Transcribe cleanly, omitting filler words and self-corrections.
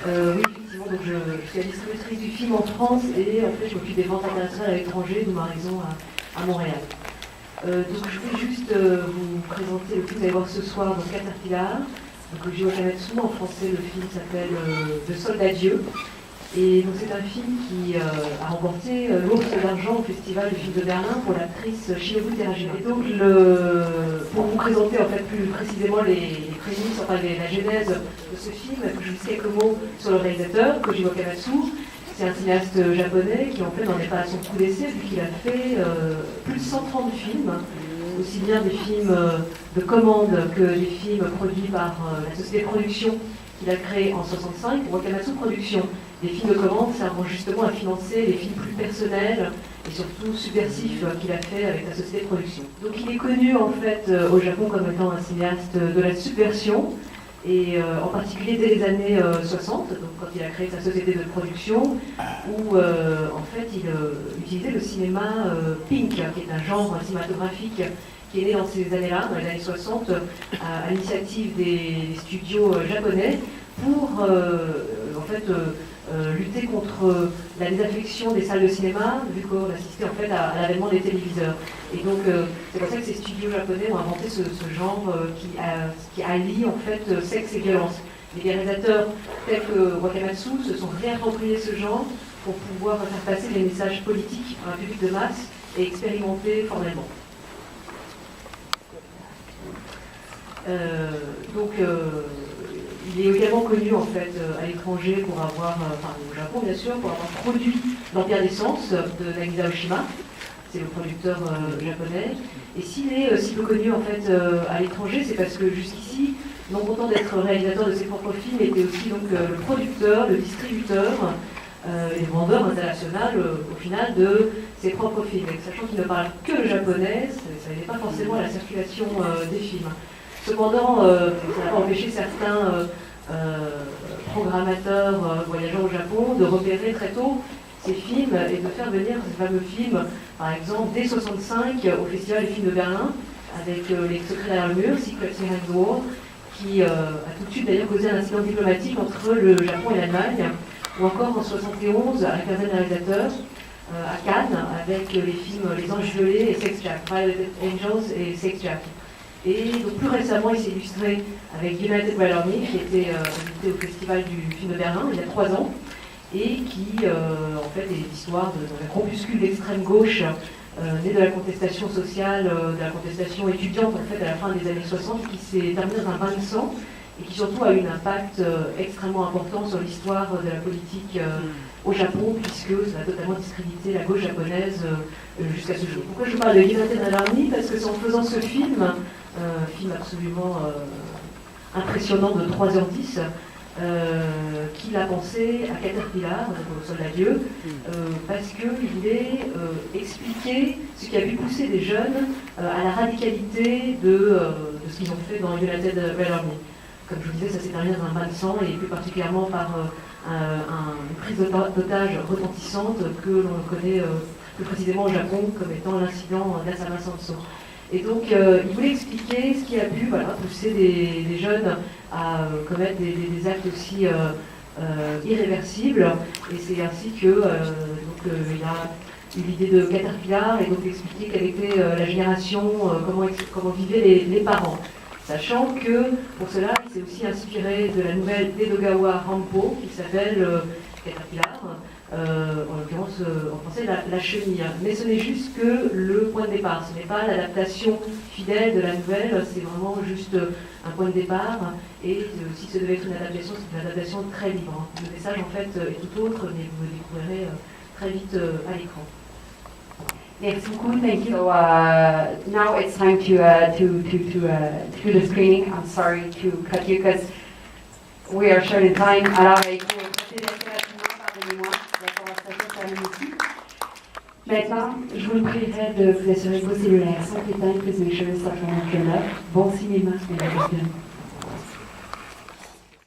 Oui, effectivement, donc je suis la distributrice du film en France et en fait je m'occupe des ventes internationales à l'étranger, d'où ma raison à Montréal. Donc je vais juste vous présenter le film que vous allez voir ce soir, donc Caterpillar. Donc Jiro Kamatsu, en français le film s'appelle Le Soldat Dieu. Et donc c'est un film qui a remporté l'Ours d'argent au Festival du film de Berlin pour l'actrice Shinobu Terajima. Et donc pour vous présenter en fait plus précisément les prémices, enfin la genèse de ce film, je dis quelques mots sur le réalisateur, Kojiro Kamatsu. C'est un cinéaste japonais qui en fait n'en est pas à son coup d'essai vu qu'il a fait plus de 130 films, aussi bien des films de commande que des films produits par la société de production qu'il a créée en 65 pour Wakamatsu Productions. Les films de commande servent justement à financer les films plus personnels et surtout subversifs qu'il a fait avec la société de production. Donc il est connu en fait au Japon comme étant un cinéaste de la subversion, et en particulier dès les années 60, donc quand il a créé sa société de production, où en fait il utilisait le cinéma pink, qui est un genre cinématographique qui est né dans ces années-là, dans les années 60, à l'initiative des studios japonais, pour en fait lutter contre la désaffection des salles de cinéma, vu qu'on assistait en fait à l'avènement des téléviseurs. Et donc c'est pour ça que ces studios japonais ont inventé ce genre qui allie en fait sexe et violence. Les réalisateurs tels que Wakamatsu se sont réappropriés ce genre pour pouvoir faire passer des messages politiques à un public de masse et expérimenter formellement. Il est également connu en fait à l'étranger pour avoir, enfin au Japon bien sûr, pour avoir produit l'Empire des Sens de Nagisa Oshima, c'est le producteur japonais. Et s'il est si peu connu en fait à l'étranger, c'est parce que jusqu'ici, non content d'être réalisateur de ses propres films, il était aussi donc le producteur, le distributeur et le vendeur international au final de ses propres films. Et sachant qu'il ne parle que le japonais, ça n'aide pas forcément à la circulation des films. Cependant, ça n'a pas empêché certains programmateurs voyageant au Japon de repérer très tôt ces films et de faire venir ces fameux films, par exemple, dès 1965 au Festival du film de Berlin, avec Les Secrets derrière le mur, Secrets Behind the Wall, qui a tout de suite d'ailleurs causé un incident diplomatique entre le Japon et l'Allemagne, ou encore en 1971 avec un jeune réalisateur à Cannes, avec les films Les Anges Violets et Sex Jack, Violet Angels et Sex Jack. Et donc plus récemment, il s'est illustré avec United Red Army, qui était invité au Festival du film de Berlin il y a 3 ans, et qui en fait est l'histoire d'un groupuscule d'extrême gauche né de la contestation sociale, de la contestation étudiante en fait à la fin des années 60, qui s'est terminé dans un bain de sang et qui surtout a eu un impact extrêmement important sur l'histoire de la politique au Japon, puisque ça a totalement discrédité la gauche japonaise jusqu'à ce jour. Pourquoi je parle de United Red Army? Parce que c'est en faisant ce film, film absolument impressionnant de 3h10, qu'il a pensé à Caterpillar, le soldat Dieu, parce qu'il est expliqué ce qui a pu pousser des jeunes à la radicalité de ce qu'ils ont fait dans United Red Army. Comme je vous disais, ça s'est terminé dans un bain de sang, et plus particulièrement par une prise d'otage retentissante que l'on connaît plus précisément au Japon comme étant l'incident d'Asama Sanso. Et donc, il voulait expliquer ce qui a pu pousser des jeunes à commettre des actes aussi irréversibles. Et c'est ainsi que il a eu l'idée de Caterpillar, et donc expliquer quelle était la génération, comment vivaient les parents. Sachant que, pour cela, il s'est aussi inspiré de la nouvelle d'Edogawa Rampo, qui s'appelle Caterpillar, en l'occurrence en français la chenille. Mais ce n'est juste que le point de départ, ce n'est pas l'adaptation fidèle de la nouvelle, c'est vraiment juste un point de départ. Et si ce devait être une adaptation, c'est une adaptation très libre. Le message en fait est tout autre, mais vous le découvrirez très vite à l'écran. Merci beaucoup, thank you. So now it's time to do the screening. I'm sorry to cut you because we are short in time. Alors, il faut passer assez rapidement, pardonnez-moi, la conversation termine ici. Maintenant, je vous prierai de vous assurer que vos cellulaires sont éteints, please make sure it's off. Bon cinéma, mesdames et messieurs.